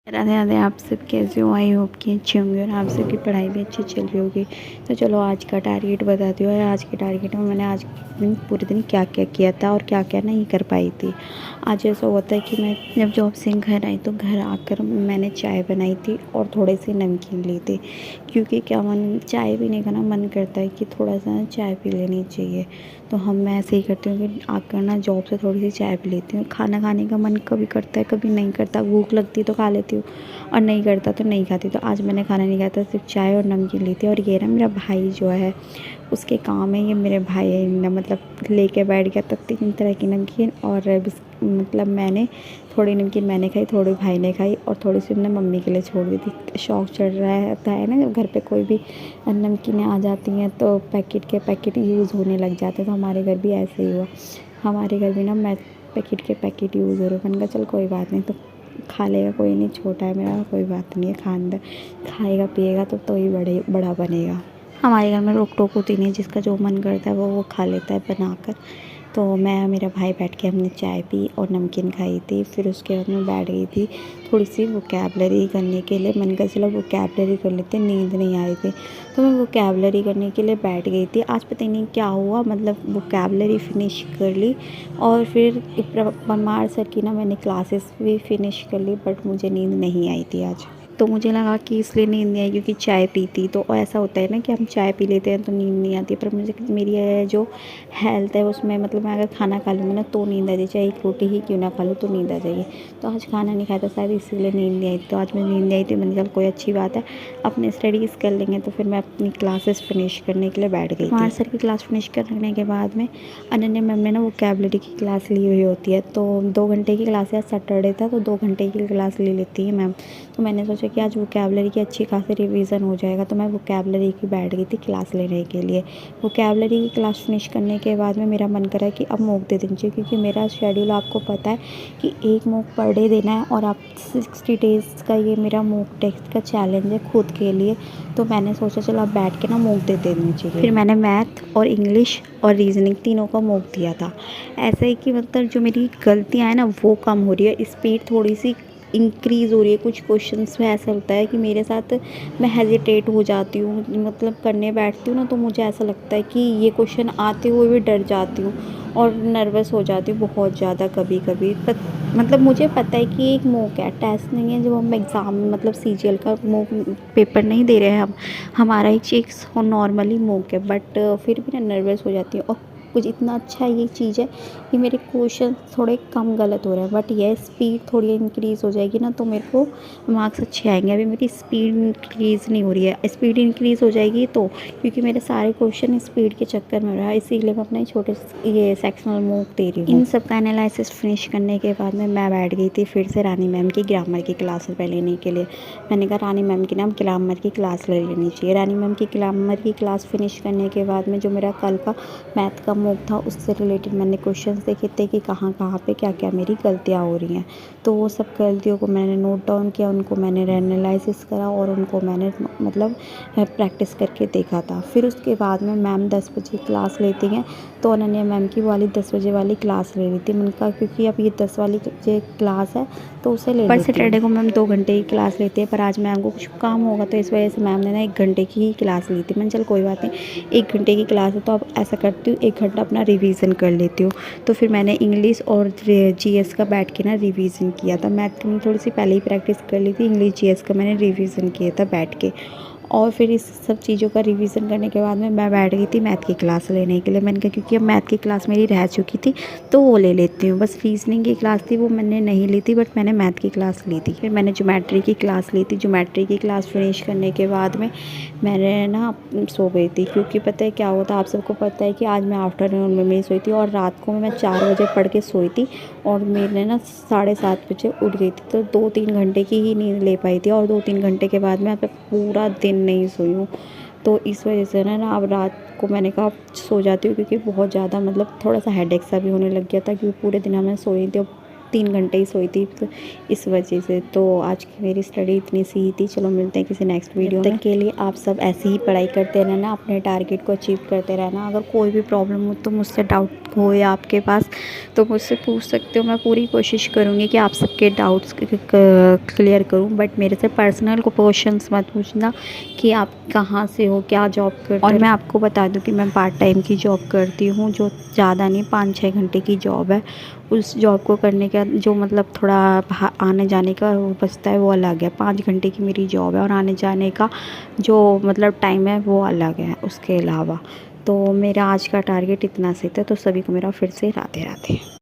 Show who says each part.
Speaker 1: राधे राधे। आप सब कैसे हो? आई होप कि अच्छे होंगे और आप सबकी पढ़ाई भी अच्छी चल रही होगी। तो चलो आज का टारगेट बताती हूँ। आज के टारगेट में मैंने आज पूरे दिन क्या क्या किया था और क्या क्या नहीं कर पाई थी। आज ऐसा होता है कि मैं जब जॉब से घर आई तो घर आकर मैंने चाय बनाई थी और थोड़े से नमकीन ली थी, क्योंकि क्या मन चाय पीने का ना मन करता है कि थोड़ा सा चाय पी लेनी चाहिए। तो मैं ऐसे ही करती हूँ कि आकर ना जॉब से थोड़ी सी चाय पी लेती हूँ। खाना खाने का मन कभी करता है कभी नहीं करता, भूख लगती है तो खा लेती हूँ और नहीं करता तो नहीं खाती। तो आज मैंने खाना नहीं खाया था, सिर्फ चाय और नमकीन ली थी। और ये ना मेरा भाई जो है उसके काम है, ये मेरे भाई है ना, मतलब लेके बैठ गया था 3 तरह की नमकीन। और मतलब मैंने थोड़ी नमकीन मैंने खाई, थोड़ी भाई ने खाई और थोड़ी सी हमने मम्मी के लिए छोड़ दी थी। शौक चढ़ रहा था है ना, जब घर पे कोई भी नमकीनें आ जाती हैं तो पैकेट के पैकेट यूज़ होने लग जाते हैं। तो हमारे घर भी ऐसे ही हुआ। हमारे घर भी ना मैं पैकेट के पैकेट यूज़ हो रहे। मैंने कहा चल कोई बात नहीं, तो खा लेगा, कोई नहीं, छोटा है मेरा, कोई बात नहीं है, खाएगा पिएगा तो ही बड़ा बनेगा। हमारे घर में रोक टोक होती नहीं है, जिसका जो मन करता है वो खा लेता है बनाकर। तो मैं और मेरा भाई बैठ के हमने चाय पी और नमकीन खाई थी। फिर उसके बाद मैं बैठ गई थी थोड़ी सी वोकैबलरी करने के लिए। मैंने कहा चलो वोकैबलरी कर लेते, नींद नहीं आ रही थी तो मैं वोकैबलरी करने के लिए बैठ गई थी। आज पता नहीं क्या हुआ, मतलब वोकैबलरी फ़िनिश कर ली और फिर परमार सर की ना मैंने क्लासेस भी फ़िनिश कर ली, बट मुझे नींद नहीं आई थी आज। तो मुझे लगा कि इसलिए नींद नहीं आई क्योंकि चाय पी थी। तो ऐसा होता है ना कि हम चाय पी लेते हैं तो नींद नहीं आती, पर मुझे मेरी जो हेल्थ है उसमें, मतलब मैं अगर खाना खा लूँगी ना तो नींद आ जाए, चाहे एक रोटी ही क्यों ना खा लूँ तो नींद आ जाएगी। तो आज खाना नहीं खाया था शायद इसीलिए नींद नहीं आई। तो आज मैं नींद नहीं आई थी, मैंने कहा कोई अच्छी बात है, अपने स्टडीज़ कर लेंगे। तो फिर मैं अपनी क्लासेस फिनिश करने के लिए बैठ गई थी। सर की क्लास फिनिश करने के बाद में अनन्या मैम ने ना वोकैबलरी की क्लास ली हुई होती है। तो 2 घंटे की क्लास है, सैटरडे था तो 2 घंटे की क्लास ले लेती है मैम। तो मैंने सोचा कि आज वोकैबलरी की अच्छी खासी रिवीजन हो जाएगा, तो मैं वोकैबलरी की बैठ गई थी क्लास लेने के लिए। वोकैबलरी की क्लास फिनिश करने के बाद में मेरा मन करा कि अब मॉक दे देनी चाहिए, क्योंकि मेरा शेड्यूल आपको पता है कि एक मॉक पर डे देना है और आप 60 डेज़ का ये मेरा मॉक टेस्ट का चैलेंज है खुद के लिए। तो मैंने सोचा चलो अब बैठ के ना मॉक दे देनी चाहिए। फिर मैंने मैथ और इंग्लिश और रीजनिंग तीनों का मॉक दिया था। ऐसे ही कि मतलब जो मेरी गलतियाँ हैं ना वो कम हो रही है, स्पीड थोड़ी सी इंक्रीज़ हो रही है। कुछ क्वेश्चंस में ऐसा होता है कि मेरे साथ मैं हेजिटेट हो जाती हूँ, मतलब करने बैठती हूँ ना तो मुझे ऐसा लगता है कि ये क्वेश्चन आते हुए भी डर जाती हूँ और नर्वस हो जाती हूँ बहुत ज़्यादा कभी कभी। मतलब मुझे पता है कि एक मॉक है, टेस्ट नहीं है। जब हम एग्ज़ाम मतलब सीजीएल का मॉक पेपर नहीं दे रहे हैं हमारा एक नॉर्मली मॉक है, बट फिर भी ना नर्वस हो जाती हूँ। और कुछ इतना अच्छा ये चीज़ है कि मेरे क्वेश्चन थोड़े कम गलत हो रहे हैं, बट ये स्पीड थोड़ी इंक्रीज़ हो जाएगी ना तो मेरे को मार्क्स अच्छे आएंगे। अभी मेरी स्पीड इंक्रीज़ नहीं हो रही है, स्पीड इंक्रीज़ हो जाएगी तो, क्योंकि मेरे सारे क्वेश्चन स्पीड के चक्कर में हो रहा है, इसीलिए मैं अपने छोटे ये सेक्शनल मॉक दे रही हूँ। इन सब का एनालिसिस फिनिश करने के बाद में मैं बैठ गई थी फिर से रानी मैम की ग्रामर की क्लास लेने के लिए। मैंने कहा रानी मैम की ना ग्रामर की क्लास ले लेनी चाहिए। रानी मैम की ग्रामर की क्लास फिनिश करने के बाद में जो मेरा कल का मैथ का मॉक था उससे रिलेटेड मैंने क्वेश्चंस देखे थे कि कहाँ कहाँ पे क्या क्या मेरी गलतियाँ हो रही हैं। तो वो सब गलतियों को मैंने नोट डाउन किया, उनको मैंने एनालिसिस करा और उनको मैंने मतलब प्रैक्टिस करके देखा था। फिर उसके बाद में मैम 10 बजे क्लास लेती हैं, तो अनन्या मैम की वाली 10 बजे वाली क्लास ले रही थी। मैंने कहा क्योंकि अब ये 10 वाली जो क्लास है तो उसे ले लेती हूँ। सैटरडे को मैम 2 घंटे की क्लास लेती है, पर आज मैम को कुछ काम होगा तो इस वजह से मैम ने ना 1 घंटे की ही क्लास ली थी। मैंने चल कोई बात नहीं, 1 घंटे की क्लास है तो अब ऐसा करती हूँ 1 घंटा अपना रिवीजन कर लेती हूँ। तो फिर मैंने इंग्लिश और जीएस का बैठ के ना रिवीजन किया था। मैथ की मैंने थोड़ी सी पहले ही प्रैक्टिस कर ली थी, इंग्लिश जीएस का मैंने रिवीजन किया था बैठ के। और फिर इस सब चीज़ों का रिवीजन करने के बाद में मैं बैठ गई थी मैथ की क्लास लेने के लिए। मैंने कहा क्योंकि अब मैथ की क्लास मेरी रह चुकी थी तो वो ले लेती हूँ। बस रीजनिंग की क्लास थी वो मैंने नहीं ली थी, बट मैंने मैथ की क्लास ली थी। फिर मैंने ज्योमेट्री की क्लास ली थी। ज्योमेट्री की क्लास फिनिश करने के बाद में मैंने ना सो गई थी, क्योंकि पता है क्या हुआ था, आप सबको पता है कि आज मैं आफ्टरनून में नहीं सोई थी और रात को मैं 4 बजे पढ़ के सोई थी और मैंने ना 7:30 बजे उठ गई थी। तो 2-3 घंटे की ही नींद ले पाई थी और 2-3 घंटे के बाद मैं पूरा दिन नहीं सोई हूँ। तो इस वजह से ना अब रात को मैंने कहा सो जाती हूँ, क्योंकि बहुत ज़्यादा मतलब थोड़ा सा हेडेक सा भी होने लग गया था, क्योंकि पूरे दिन मैं सोई थी और 3 घंटे ही सोई थी तो इस वजह से। तो आज की मेरी स्टडी इतनी सी ही थी। चलो मिलते हैं किसी नेक्स्ट वीडियो में। तब तक के लिए आप सब ऐसे ही पढ़ाई करते रहना, अपने टारगेट को अचीव करते रहना। अगर कोई भी प्रॉब्लम हो तो मुझसे डाउट हो या आपके पास तो मुझसे पूछ सकते हो। मैं पूरी कोशिश करूँगी कि आप सबके डाउट्स क्लियर करूँ, बट मेरे से पर्सनल क्वेश्चंस मत पूछना कि आप कहाँ से हो, क्या जॉब करते हो। और मैं आपको बता दूं कि मैं पार्ट टाइम की जॉब करती हूँ, जो ज़्यादा नहीं 5-6 घंटे की जॉब है। उस जॉब को करने का जो मतलब थोड़ा आने जाने का वो बचता है वो अलग है। 5 घंटे की मेरी जॉब है और आने जाने का जो मतलब टाइम है वो अलग है उसके अलावा। तो मेरा आज का टारगेट इतना से था। तो सभी को मेरा फिर से राधे राधे।